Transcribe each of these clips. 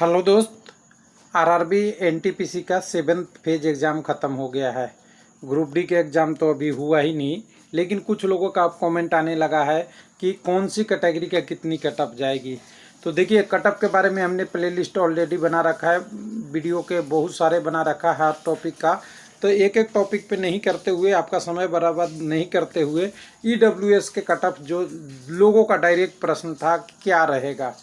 Hello दोस्त, RRB NTPC का 7th phase exam ख़त्म हो गया है। ग्रुप डी के एग्ज़ाम तो अभी हुआ ही नहीं, लेकिन कुछ लोगों का अब कमेंट आने लगा है कि कौन सी कैटेगरी का कितनी कटअप जाएगी। तो देखिए, कटअप के बारे में हमने प्लेलिस्ट ऑलरेडी बना रखा है, वीडियो के बहुत सारे बना रखा है हर टॉपिक का। तो एक एक टॉपिक पे नहीं करते हुए, आपका समय बर्बाद नहीं करते हुए, ईडब्ल्यूएस के कटअप जो लोगों का डायरेक्ट प्रश्न था क्या रहेगा।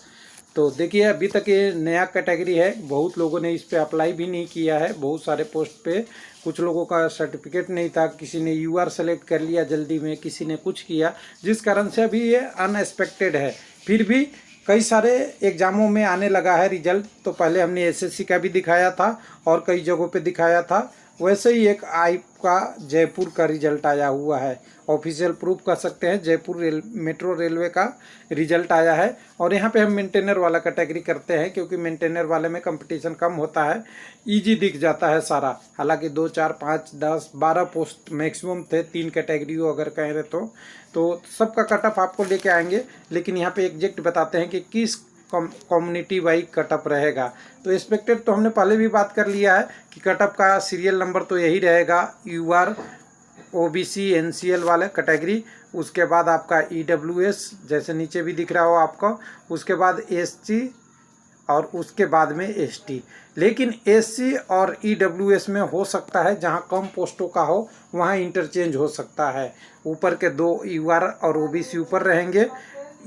तो देखिए, अभी तक ये नया कैटेगरी है, बहुत लोगों ने इस पे अप्लाई भी नहीं किया है। बहुत सारे पोस्ट पे कुछ लोगों का सर्टिफिकेट नहीं था, किसी ने यूआर सेलेक्ट कर लिया जल्दी में, किसी ने कुछ किया, जिस कारण से अभी ये अनएक्सपेक्टेड है। फिर भी कई सारे एग्ज़ामों में आने लगा है रिजल्ट। तो पहले हमने एसएससी का भी दिखाया था और कई जगहों पे दिखाया था, वैसे ही एक आईप का जयपुर का रिजल्ट आया हुआ है। ऑफिशियल प्रूफ कर सकते हैं, जयपुर मेट्रो रेलवे का रिजल्ट आया है। और यहाँ पे हम मेंटेनर वाला कैटेगरी करते हैं, क्योंकि मेंटेनर वाले में कंपटीशन कम होता है, इजी दिख जाता है सारा। हालांकि 2, 4, 5, 10, 12 पोस्ट मैक्सिमम थे, 3 कैटेगरी अगर कह रहे तो सबका कटअप आपको लेके आएंगे। लेकिन यहाँ पे एग्जैक्ट बताते हैं कि किस कम्युनिटी वाइज कटअप रहेगा। तो एक्सपेक्टेड तो हमने पहले भी बात कर लिया है कि कटअप का सीरियल नंबर तो यही रहेगा, यूआर, ओबीसी, एनसीएल वाले कैटेगरी। उसके बाद आपका ईडब्ल्यूएस, जैसे नीचे भी दिख रहा हो आपको, उसके बाद एससी और उसके बाद में एसटी। लेकिन एससी और ईडब्ल्यूएस में हो सकता है जहां कम पोस्टों का हो वहां इंटरचेंज हो सकता है। ऊपर के 2 यूआर और ओबीसी ऊपर रहेंगे,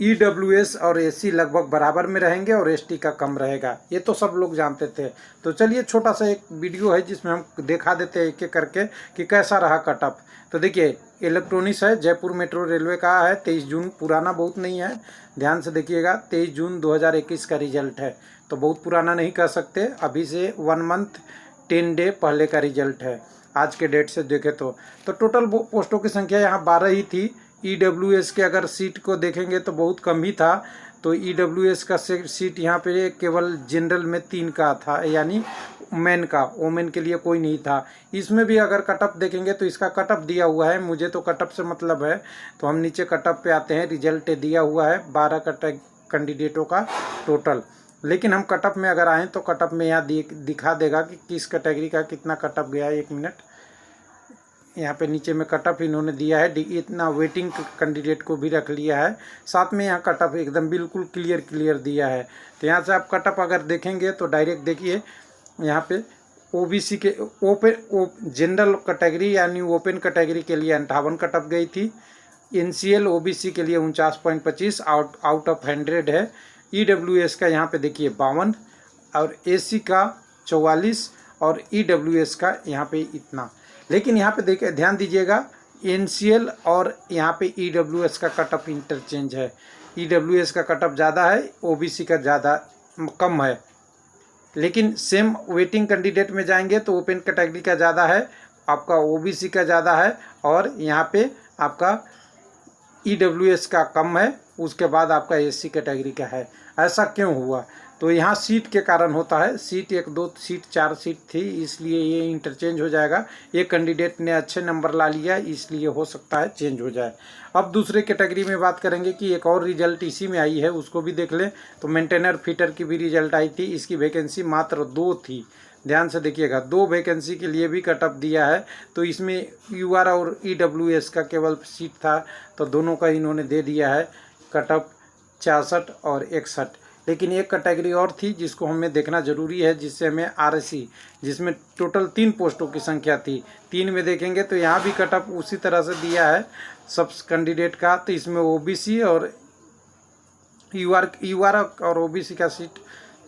ईडब्ल्यूएस और एससी लगभग बराबर में रहेंगे और एसटी का कम रहेगा। ये तो सब लोग जानते थे। तो चलिए, छोटा सा एक वीडियो है जिसमें हम दिखा देते हैं एक एक करके कि कैसा रहा कटअप। तो देखिए, इलेक्ट्रॉनिक्स है, जयपुर मेट्रो रेलवे का है, 23 जून, पुराना बहुत नहीं है, ध्यान से देखिएगा। 23 जून 2021 का रिजल्ट है, तो बहुत पुराना नहीं कह सकते, अभी से 1 मंथ 10 डे पहले का रिजल्ट है आज के डेट से देखें तो टोटल पोस्टों की संख्या यहाँ 12 ही थी। ईडब्ल्यूएस के अगर सीट को देखेंगे तो बहुत कम ही था। तो ईडब्ल्यूएस का सीट यहाँ पे केवल जनरल में 3 का था, यानी मेन का, वोमेन के लिए कोई नहीं था। इसमें भी अगर कटअप देखेंगे तो इसका कटअप दिया हुआ है, मुझे तो कटअप से मतलब है। तो हम नीचे कटअप पे आते हैं, रिजल्ट दिया हुआ है 12 कैंडिडेटों का टोटल। लेकिन हम कटअप में अगर आएँ तो कटअप में यहाँ दिखा देगा कि किस कैटेगरी का कितना कटअप गया है। 1 मिनट, यहाँ पे नीचे में कटअप इन्होंने दिया है, इतना वेटिंग कैंडिडेट को भी रख लिया है, साथ में यहाँ कटअप एकदम बिल्कुल क्लियर दिया है। तो यहाँ से आप कटअप अगर देखेंगे तो डायरेक्ट देखिए, यहाँ पे ओबीसी के जनरल कैटेगरी यानी ओपन कैटेगरी के लिए 58 कटअप गई थी। एनसीएल ओबीसी के लिए 49.25 आउट ऑफ 100 है। ईडब्ल्यूएस का यहाँ पे देखिए 52 और एससी का 44 और ईडब्ल्यूएस का यहाँ पे इतना। लेकिन यहाँ पे देखिए, ध्यान दीजिएगा, एनसीएल और यहाँ पे ईडब्ल्यूएस का कटअप इंटरचेंज है। ईडब्ल्यूएस का कटअप ज़्यादा है, ओबीसी का ज़्यादा कम है। लेकिन सेम वेटिंग कैंडिडेट में जाएंगे तो ओपन कैटेगरी का ज़्यादा है, आपका ओबीसी का ज़्यादा है, और यहाँ पे आपका ईडब्ल्यूएस का कम है, उसके बाद आपका एससी कैटेगरी का है। ऐसा क्यों हुआ? तो यहाँ सीट के कारण होता है। सीट 1, 2 सीट 4 सीट थी, इसलिए ये इंटरचेंज हो जाएगा। एक कैंडिडेट ने अच्छे नंबर ला लिया, इसलिए हो सकता है चेंज हो जाए। अब दूसरे कैटेगरी में बात करेंगे कि एक और रिजल्ट इसी में आई है, उसको भी देख लें। तो मेंटेनर फिटर की भी रिजल्ट आई थी, इसकी वैकेंसी मात्र 2 थी। ध्यान से देखिएगा, 2 वैकेंसी के लिए भी कटअप दिया है। तो इसमें यूआर और ईडब्ल्यूएस का केवल सीट था, तो दोनों का इन्होंने दे दिया है कटअप 66 और 61। लेकिन एक कैटेगरी और थी जिसको हमें देखना जरूरी है, जिससे हमें आरएससी, जिसमें टोटल 3 पोस्टों की संख्या थी। 3 में देखेंगे तो यहाँ भी कटअप उसी तरह से दिया है सब कैंडिडेट का। तो इसमें ओबीसी और यूआर और ओबीसी का सीट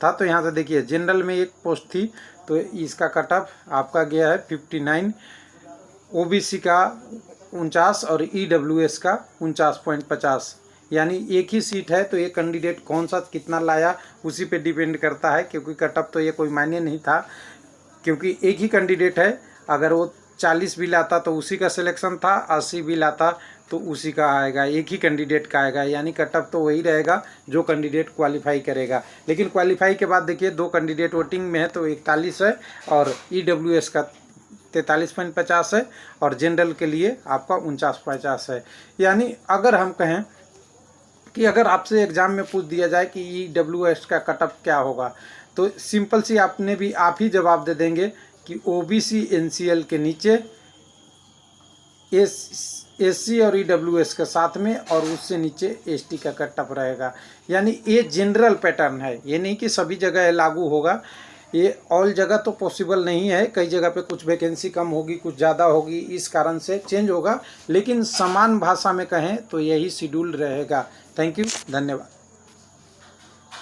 था। तो यहाँ से देखिए, जनरल में 1 पोस्ट थी, तो इसका कटअप आपका गया है 59, ओबीसी का 49 और ईडब्ल्यूएस का 49.50। यानी एक ही सीट है, तो एक कैंडिडेट कौन सा कितना लाया उसी पे डिपेंड करता है, क्योंकि कटअप तो ये कोई मायने नहीं था, क्योंकि एक ही कैंडिडेट है। अगर वो 40 भी लाता तो उसी का सिलेक्शन था, 80 भी लाता तो उसी का आएगा, एक ही कैंडिडेट का आएगा। यानी कटअप तो वही रहेगा जो कैंडिडेट क्वालिफाई करेगा। लेकिन क्वालिफाई के बाद देखिए, 2 कैंडिडेट वोटिंग में है, तो 41 है और ईडब्ल्यूएस का 43.50 है और जनरल के लिए आपका 49.50 है। यानी अगर हम कहें कि अगर आपसे एग्ज़ाम में पूछ दिया जाए कि EWS का कट ऑफ क्या होगा, तो सिंपल सी आप ही जवाब दे देंगे कि OBC NCL के नीचे SC और EWS के साथ में, और उससे नीचे ST का कट ऑफ रहेगा। यानी ये जनरल पैटर्न है, ये नहीं कि सभी जगह लागू होगा, ये ऑल जगह तो पॉसिबल नहीं है। कई जगह पे कुछ वैकेंसी कम होगी, कुछ ज़्यादा होगी, इस कारण से चेंज होगा, लेकिन समान भाषा में कहें तो यही शेड्यूल रहेगा। थैंक यू, धन्यवाद।